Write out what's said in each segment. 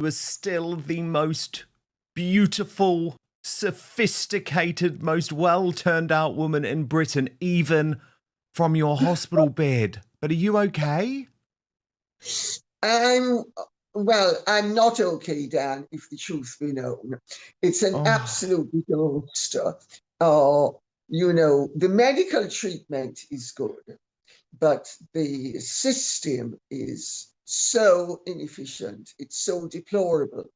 was still the most beautiful, sophisticated, most well-turned-out woman in Britain, even from your hospital bed. But are you okay? Well, I'm not okay, Dan, if the truth be known. It's an absolute disaster. The medical treatment is good, but the system is so inefficient. It's so deplorable.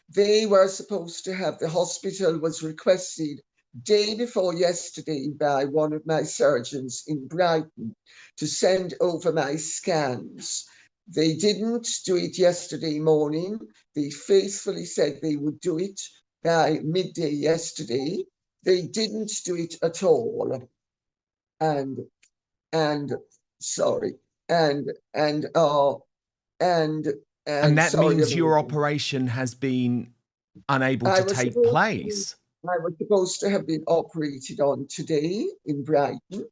They were supposed to have, the hospital was requested day before yesterday by one of my surgeons in Brighton to send over my scans. They didn't do it yesterday morning. They faithfully said they would do it by midday yesterday. They didn't do it at all. And that means your operation has been unable to take place. I was supposed to have been operated on today in Brighton.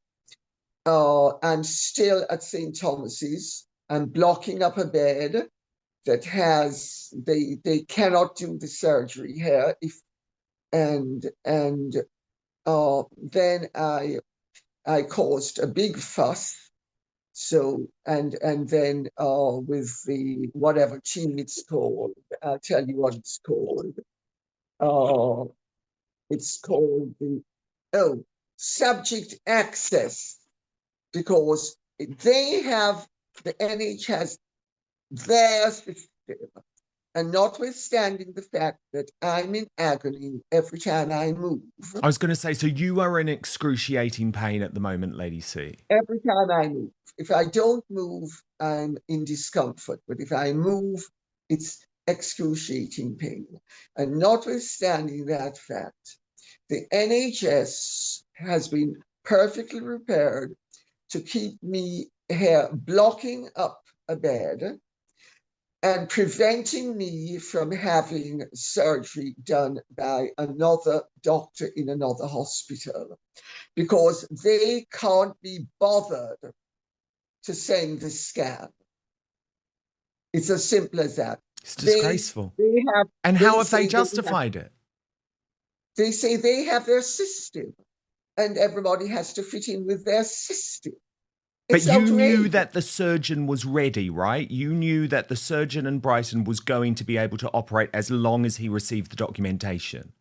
I'm still at St. Thomas's. I'm blocking up a bed that has, they cannot do the surgery here. Then I caused a big fuss. So, and then with the whatever team it's called, I'll tell you what it's called. It's called the subject access, because they have, the NHS has their system, and notwithstanding the fact that I'm in agony every time I move. I was going to say, so you are in excruciating pain at the moment, Lady C. Every time I move. If I don't move, I'm in discomfort. But if I move, it's excruciating pain. And notwithstanding that fact, the NHS has been perfectly prepared to keep me here blocking up a bed and preventing me from having surgery done by another doctor in another hospital, because they can't be bothered to send the scan. It's as simple as that. It's disgraceful. And how have they justified it? They say they have their system, and everybody has to fit in with their system. But you knew that the surgeon was ready, right? You knew that the surgeon in Brighton was going to be able to operate as long as he received the documentation.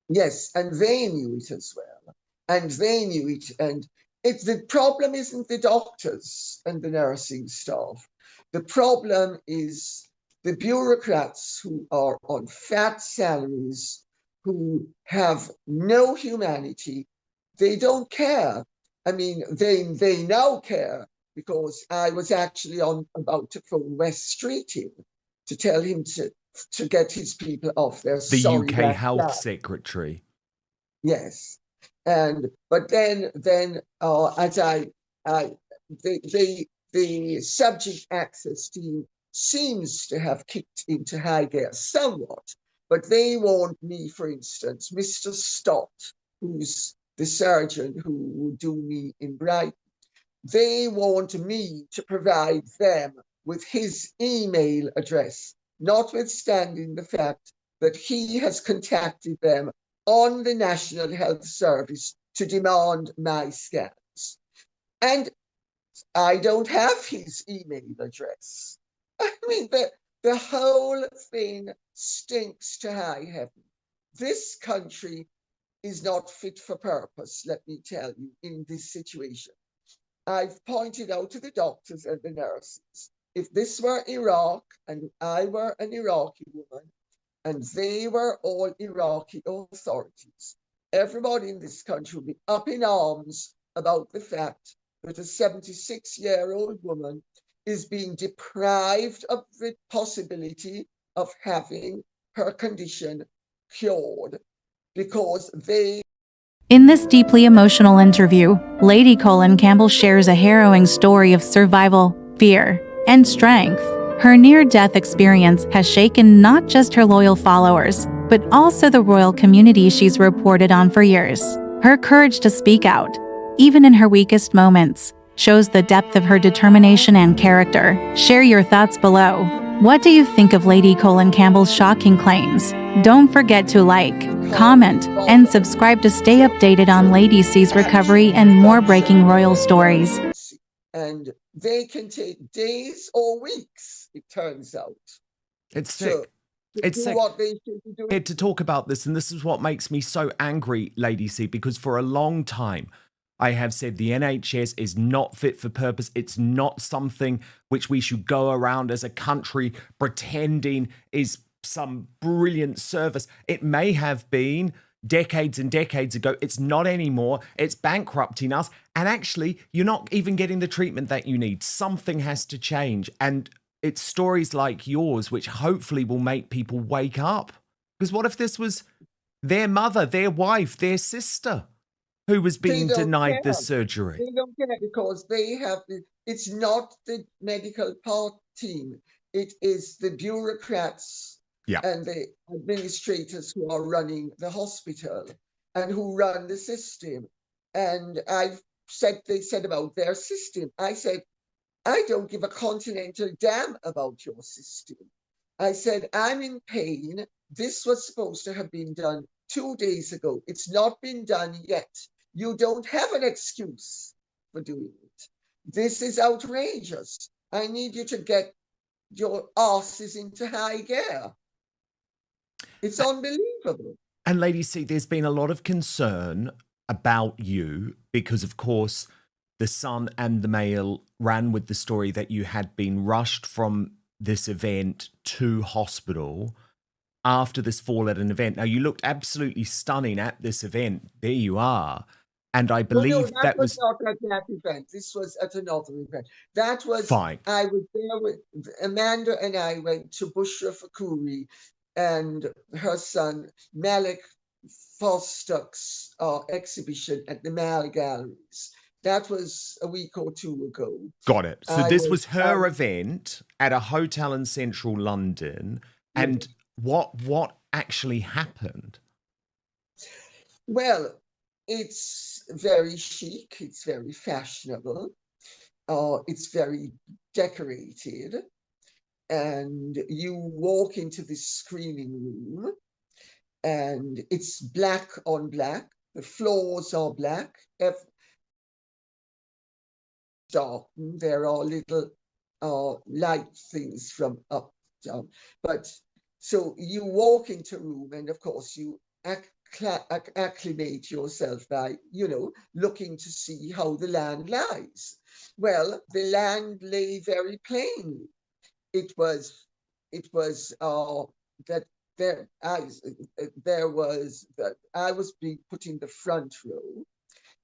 Yes, and they knew it as well. And they knew it. And the problem isn't the doctors and the nursing staff. The problem is the bureaucrats who are on fat salaries, who have no humanity. They don't care. I mean, they now care, because I was actually about to phone West Street in to tell him to get his people off their the UK Health Secretary. Yes, but then as the subject access team seems to have kicked into high gear somewhat, but they want me, for instance, Mr. Stott, who's the surgeon who would do me in Brighton, they want me to provide them with his email address, notwithstanding the fact that he has contacted them on the National Health Service to demand my scans. And I don't have his email address. I mean, the whole thing stinks to high heaven. This country is not fit for purpose, let me tell you, in this situation. I've pointed out to the doctors and the nurses, if this were Iraq and I were an Iraqi woman and they were all Iraqi authorities, everybody in this country would be up in arms about the fact that a 76-year-old woman is being deprived of the possibility of having her condition cured, because they... In this deeply emotional interview, Lady Colin Campbell shares a harrowing story of survival, fear, and strength. Her near-death experience has shaken not just her loyal followers, but also the royal community she's reported on for years. Her courage to speak out, even in her weakest moments, shows the depth of her determination and character. Share your thoughts below. What do you think of Lady Colin Campbell's shocking claims? Don't forget to like, comment, and subscribe to stay updated on Lady C's recovery and more breaking royal stories. And they can take days or weeks, it turns out. It's sick. It's sick. What they should be doing. To talk about this, and this is what makes me so angry, Lady C, because for a long time, I have said the NHS is not fit for purpose. It's not something which we should go around as a country pretending is some brilliant service. It may have been decades and decades ago. It's not anymore. It's bankrupting us. And actually, you're not even getting the treatment that you need. Something has to change. And it's stories like yours which hopefully will make people wake up. Because what if this was their mother, their wife, their sister who was being denied the surgery? They don't care because they have, it's not the medical part team. It is the bureaucrats and the administrators who are running the hospital and who run the system. And they said about their system, I said, I don't give a continental damn about your system. I said, I'm in pain. This was supposed to have been done 2 days ago. It's not been done yet. You don't have an excuse for doing it. This is outrageous. I need you to get your asses into high gear. It's unbelievable. And Lady C, there's been a lot of concern about you because, of course, the Sun and the Mail ran with the story that you had been rushed from this event to hospital after this fall at an event. Now, you looked absolutely stunning at this event. There you are. And I believe that was not at that event. This was at another event. That was fine. I was there with Amanda, and I went to Bushra Fakuri and her son Malik Fostock's exhibition at the Mal Galleries. That was a week or two ago. Got it. So this was her event at a hotel in central London. And what actually happened? Well, it's very chic. It's very fashionable. It's very decorated. And you walk into this screening room, and it's black on black. The floors are black. Dark. There are little light things from up down. But so you walk into a room, and of course you acclimate yourself by, looking to see how the land lies. Well, the land lay very plainly. It was that I was being put in the front row,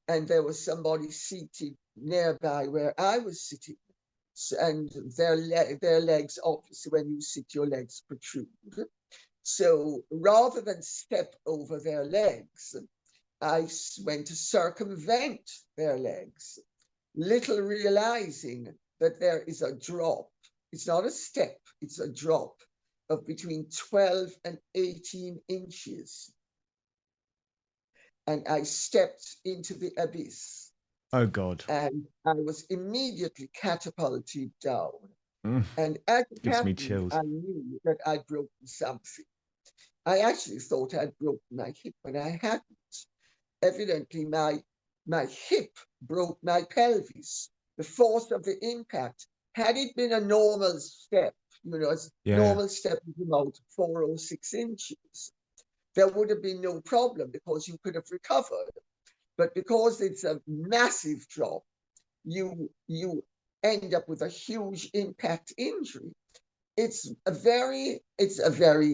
and there was somebody seated nearby where I was sitting, and their legs, obviously, when you sit, your legs protrude. So rather than step over their legs, I went to circumvent their legs, little realizing that there is a drop. It's not a step, it's a drop of between 12 and 18 inches. And I stepped into the abyss. Oh, God. And I was immediately catapulted down. And as it gives me happened, chills. I knew that I'd broken something. I actually thought I'd broken my hip, but I hadn't. Evidently, my hip broke my pelvis. The force of the impact, had it been a normal step, normal step is about 4 or 6 inches, there would have been no problem because you could have recovered. But because it's a massive drop, you end up with a huge impact injury. It's a very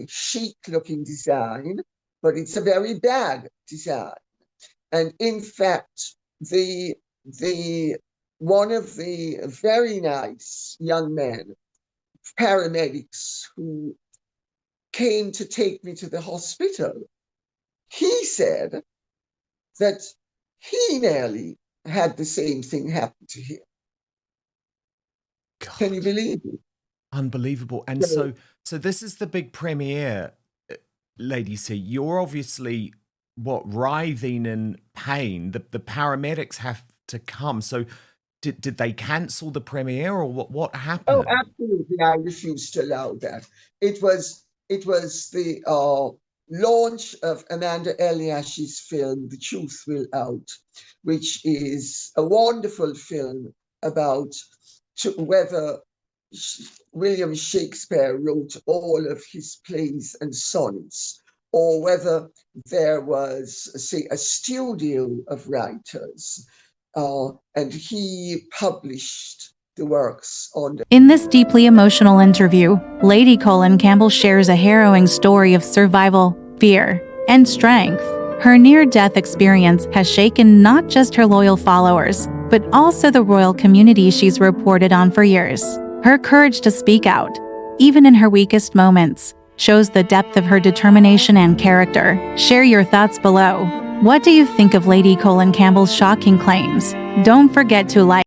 chic looking design, but it's a very bad design. And in fact, one of the very nice young men, paramedics, who came to take me to the hospital, he said that he nearly had the same thing happen to him. God. Can you believe it? Unbelievable. And so this is the big premiere, Lady C. You're obviously writhing in pain. The paramedics have to come. So did they cancel the premiere, or what happened? Oh, absolutely. I refuse to allow that. It was the launch of Amanda Eliash's film, The Truth Will Out, which is a wonderful film about whether William Shakespeare wrote all of his plays and sonnets, or whether there was, say, a studio of writers, and he published the works on. In this deeply emotional interview, Lady Colin Campbell shares a harrowing story of survival, fear, and strength. Her near-death experience has shaken not just her loyal followers, but also the royal community she's reported on for years. Her courage to speak out, even in her weakest moments, shows the depth of her determination and character. Share your thoughts below. What do you think of Lady Colin Campbell's shocking claims? Don't forget to like,